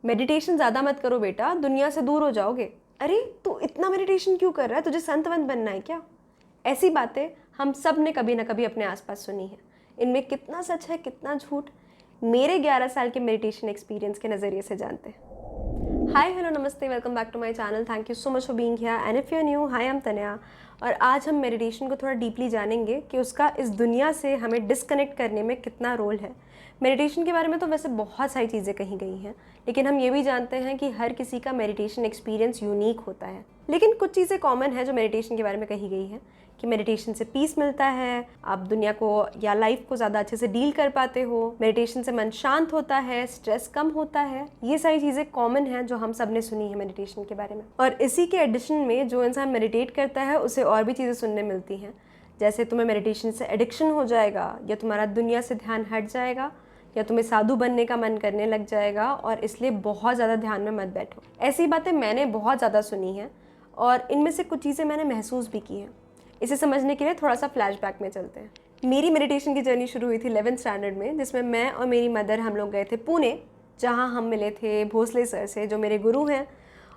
Meditation ज़्यादा मत करो बेटा, दुनिया से दूर हो जाओगे। अरे तू इतना मेडिटेशन क्यों कर रहा है, तुझे संत वंत बनना है क्या? ऐसी बातें हम सब ने कभी ना कभी अपने आसपास सुनी है। इनमें कितना सच है कितना झूठ, मेरे 11 साल के मेडिटेशन एक्सपीरियंस के नज़रिए से जानते हैं। हाय हेलो नमस्ते, welcome back to my channel. Thank you so much for being here and if you are new, hi I am Tanya. और आज हम मेडिटेशन को थोड़ा डीपली जानेंगे कि उसका इस दुनिया से हमें डिस्कनेक्ट करने में कितना रोल है। मेडिटेशन के बारे में तो वैसे बहुत सारी चीज़ें कही गई हैं, लेकिन हम ये भी जानते हैं कि हर किसी का मेडिटेशन एक्सपीरियंस यूनिक होता है। लेकिन कुछ चीज़ें कॉमन है जो मेडिटेशन के बारे में कही गई है कि मेडिटेशन से पीस मिलता है, आप दुनिया को या लाइफ को ज़्यादा अच्छे से डील कर पाते हो, मेडिटेशन से मन शांत होता है, स्ट्रेस कम होता है। ये सारी चीज़ें कॉमन हैं जो हम सब ने सुनी है मेडिटेशन के बारे में। और इसी के एडिशन में जो इंसान मेडिटेट करता है उसे और भी चीज़ें सुनने मिलती हैं, जैसे तुम्हें मेडिटेशन से एडिक्शन हो जाएगा, या तुम्हारा दुनिया से ध्यान हट जाएगा, या तुम्हें साधु बनने का मन करने लग जाएगा और इसलिए बहुत ज़्यादा ध्यान में मत बैठो। ऐसी बातें मैंने बहुत ज़्यादा सुनी हैं और इनमें से कुछ चीज़ें मैंने महसूस भी की हैं। इसे समझने के लिए थोड़ा सा फ्लैशबैक में चलते हैं। मेरी मेडिटेशन की जर्नी शुरू हुई थी 11th स्टैंडर्ड में, जिसमें मैं और मेरी मदर हम लोग गए थे पुणे, जहाँ हम मिले थे भोसले सर से जो मेरे गुरु हैं।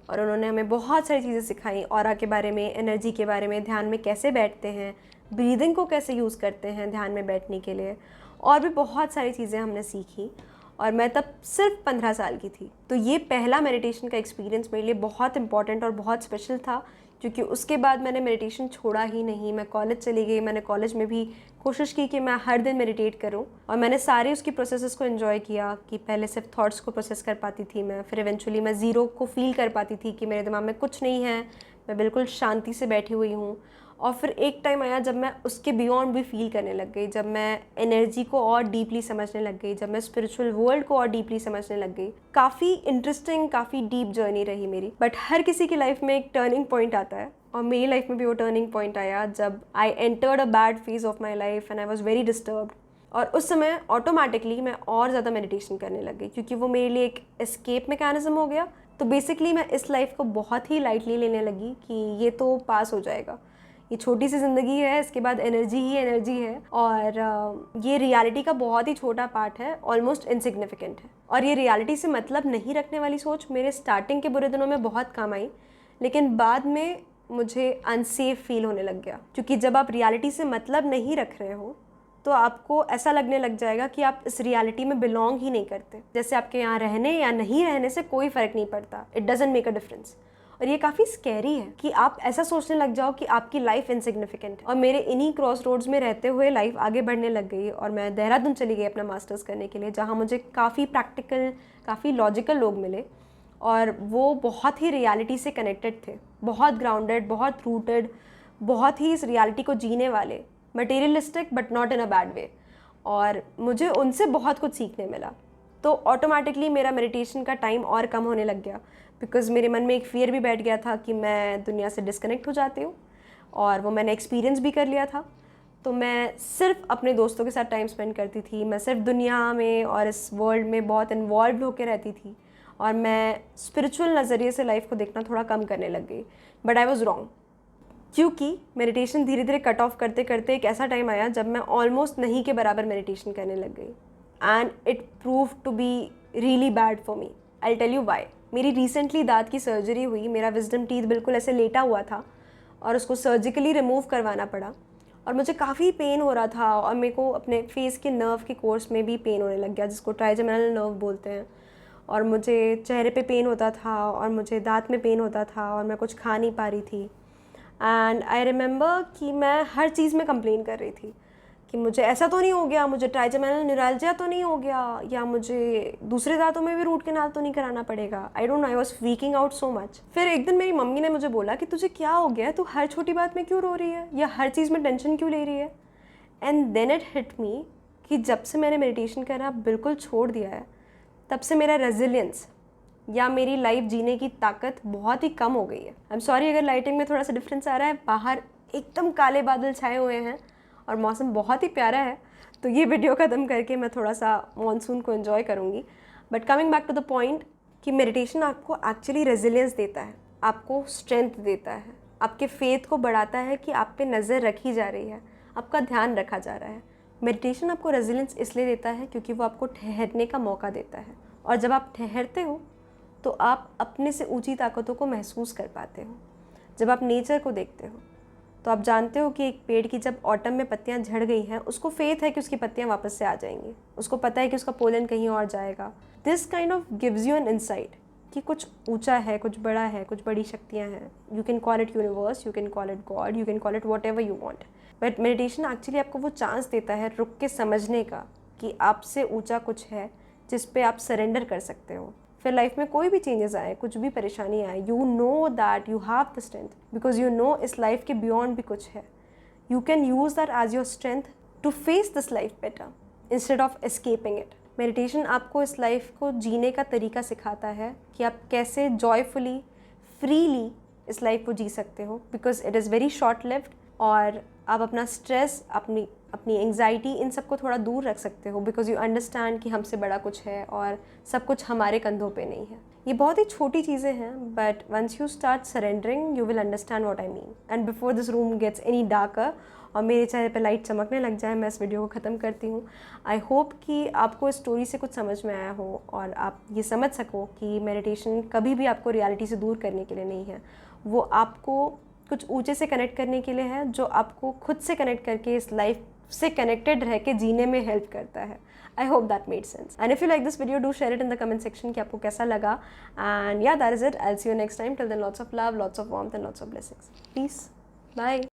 और उन्होंने हमें बहुत सारी चीज़ें सिखाई, ऑरा के बारे में, एनर्जी के बारे में, ध्यान में कैसे बैठते हैं, ब्रीदिंग को कैसे यूज़ करते हैं ध्यान में बैठने के लिए, और भी बहुत सारी चीज़ें हमने सीखी। और मैं तब सिर्फ 15 साल की थी। तो ये पहला मेडिटेशन का एक्सपीरियंस मेरे लिए बहुत इंपॉर्टेंट और बहुत स्पेशल था, क्योंकि उसके बाद मैंने मेडिटेशन छोड़ा ही नहीं। मैं कॉलेज चली गई, मैंने कॉलेज में भी कोशिश की कि मैं हर दिन मेडिटेट करूं, और मैंने सारे उसकी प्रोसेसेस को एंजॉय किया। कि पहले सिर्फ थॉट्स को प्रोसेस कर पाती थी मैं, फिर इवेंचुअली मैं ज़ीरो को फील कर पाती थी कि मेरे दिमाग में कुछ नहीं है, मैं बिल्कुल शांति से बैठी हुई हूँ। और फिर एक टाइम आया जब मैं उसके बियॉन्ड भी फील करने लग गई, जब मैं एनर्जी को और डीपली समझने लग गई, जब मैं स्पिरिचुअल वर्ल्ड को और डीपली समझने लग गई। काफ़ी इंटरेस्टिंग, काफ़ी डीप जर्नी रही मेरी। बट हर किसी की लाइफ में एक टर्निंग पॉइंट आता है, और मेरी लाइफ में भी वो टर्निंग पॉइंट आया जब I entered a bad phase of my life and I was very disturbed. और उस समय ऑटोमेटिकली मैं और ज़्यादा मेडिटेशन करने लग गई, क्योंकि वो मेरे लिए एक एस्केप मैकेनिज्म हो गया। तो बेसिकली मैं इस लाइफ को बहुत ही लाइटली लेने लगी कि ये तो पास हो जाएगा, ये छोटी सी ज़िंदगी है, इसके बाद एनर्जी ही एनर्जी है, और ये रियलिटी का बहुत ही छोटा पार्ट है, ऑलमोस्ट इनसिग्निफिकेंट है। और ये रियलिटी से मतलब नहीं रखने वाली सोच मेरे स्टार्टिंग के बुरे दिनों में बहुत काम आई, लेकिन बाद में मुझे अनसेफ फील होने लग गया। क्योंकि जब आप रियलिटी से मतलब नहीं रख रहे हो तो आपको ऐसा लगने लग जाएगा कि आप इस रियलिटी में बिलोंग ही नहीं करते। जैसे आपके यहाँ रहने या नहीं रहने से कोई फ़र्क नहीं पड़ता, it doesn't make a difference. और ये काफ़ी स्कैरी है कि आप ऐसा सोचने लग जाओ कि आपकी लाइफ इनसिग्निफिकेंट है। और मेरे इन्हीं क्रॉस रोड्स में रहते हुए लाइफ आगे बढ़ने लग गई, और मैं देहरादून चली गई अपना मास्टर्स करने के लिए, जहाँ मुझे काफ़ी प्रैक्टिकल, काफ़ी लॉजिकल लोग मिले, और वो बहुत ही रियलिटी से कनेक्टेड थे, बहुत ग्राउंडेड, बहुत रूटेड, बहुत ही इस रियलिटी को जीने वाले, materialistic but not in a bad way. और मुझे उनसे बहुत कुछ सीखने मिला। तो ऑटोमेटिकली मेरा मेडिटेशन का टाइम और कम होने लग गया, बिकॉज़ मेरे मन में एक फ़ियर भी बैठ गया था कि मैं दुनिया से डिस्कनेक्ट हो जाती हूँ, और वो मैंने एक्सपीरियंस भी कर लिया था। तो मैं सिर्फ अपने दोस्तों के साथ टाइम स्पेंड करती थी, मैं सिर्फ दुनिया में और इस वर्ल्ड में बहुत इन्वॉल्व होकर रहती थी, और मैं स्पिरिचुअल नज़रिए से लाइफ को देखना थोड़ा कम करने लग गई। बट आई वॉज़ रॉन्ग, क्योंकि मेडिटेशन धीरे धीरे कट ऑफ करते करते एक ऐसा टाइम आया जब मैं ऑलमोस्ट नहीं के बराबर मेडिटेशन करने लग गई, and it prove to be really bad for me. I tell you why. मेरी रिसेंटली दांत की सर्जरी हुई, मेरा विजडम टीथ बिल्कुल ऐसे लेटा हुआ था, और उसको सर्जिकली रिमूव करवाना पड़ा, और मुझे काफ़ी पेन हो रहा था, और मेरे को अपने फेस के नर्व के कोर्स में भी पेन होने लग गया, जिसको ट्राइजेमिनल नर्व बोलते हैं। और मुझे चेहरे पे पेन होता था, और मुझे दांत में पेन होता था, और मैं कुछ खा नहीं पा रही थी। एंड आई रिमेंबर कि मैं हर चीज़ में कंप्लेन कर रही थी कि मुझे ऐसा तो नहीं हो गया, मुझे ट्राइजेमिनल न्यूरैल्जिया तो नहीं हो गया, या मुझे दूसरे दांतों में भी रूट कैनाल तो नहीं कराना पड़ेगा। I don't know, I was freaking out so much. फिर एक दिन मेरी मम्मी ने मुझे बोला कि तुझे क्या हो गया, तू हर छोटी बात में क्यों रो रही है, या हर चीज़ में टेंशन क्यों ले रही है। And then it hit me कि जब से मैंने मेडिटेशन करना बिल्कुल छोड़ दिया है, तब से मेरा रेजिलियंस या मेरी लाइफ जीने की ताकत बहुत ही कम हो गई है। आई एम सॉरी अगर लाइटिंग में थोड़ा सा डिफरेंस आ रहा है, बाहर एकदम काले बादल छाए हुए हैं और मौसम बहुत ही प्यारा है, तो ये वीडियो ख़त्म करके मैं थोड़ा सा मॉनसून को एंजॉय करूँगी। But coming back to the point कि मेडिटेशन आपको एक्चुअली रेजिलियंस देता है, आपको स्ट्रेंथ देता है, आपके फेथ को बढ़ाता है कि आप पे नज़र रखी जा रही है, आपका ध्यान रखा जा रहा है। मेडिटेशन आपको रेजिलियंस इसलिए देता है क्योंकि वो आपको ठहरने का मौका देता है, और जब आप ठहरते हो तो आप अपने से ऊंची ताकतों को महसूस कर पाते हो। जब आप नेचर को देखते हो तो आप जानते हो कि एक पेड़ की जब ऑटम में पत्तियां झड़ गई हैं, उसको फेथ है कि उसकी पत्तियां वापस से आ जाएंगी, उसको पता है कि उसका पोलन कहीं और जाएगा। This kind of gives you an insight कि कुछ ऊंचा है, कुछ बड़ा है, कुछ बड़ी शक्तियाँ हैं। You can call it universe, you can call it God, you can call it what ever you want. But meditation actually आपको वो चांस देता है रुक के समझने का कि आपसे ऊंचा कुछ है जिस पे आप सरेंडर कर सकते हो। फिर लाइफ में कोई भी चेंजेस आए, कुछ भी परेशानी आए, you know that you have the strength, because you know इस लाइफ के बियॉन्ड भी कुछ है। You can use that as your strength to face this life better instead of escaping it. Meditation आपको इस लाइफ को जीने का तरीका सिखाता है कि आप कैसे जॉयफुली, फ्रीली इस लाइफ को जी सकते हो, because it is very short lived. और आप अपना स्ट्रेस, अपनी एंग्जाइटी, इन सब को थोड़ा दूर रख सकते हो, बिकॉज यू अंडरस्टैंड कि हमसे बड़ा कुछ है और सब कुछ हमारे कंधों पे नहीं है। ये बहुत ही छोटी चीज़ें हैं, but once you start surrendering you will understand what I mean. And before this room gets any darker और मेरे चेहरे पे लाइट चमकने लग जाए, मैं इस वीडियो को ख़त्म करती हूँ। आई होप कि आपको इस स्टोरी से कुछ समझ में आया हो और आप ये समझ सको कि मेडिटेशन कभी भी आपको रियलिटी से दूर करने के लिए नहीं है। वो आपको कुछ ऊंचे से कनेक्ट करने के लिए है, जो आपको खुद से कनेक्ट करके इस लाइफ से कनेक्टेड रह के जीने में हेल्प करता है। I hope that made sense. And if you like this video, do share it in the comment section कि आपको कैसा लगा। And yeah that is it. I will see you next time. Till then lots of love, lots of warmth and lots of blessings. Peace, bye.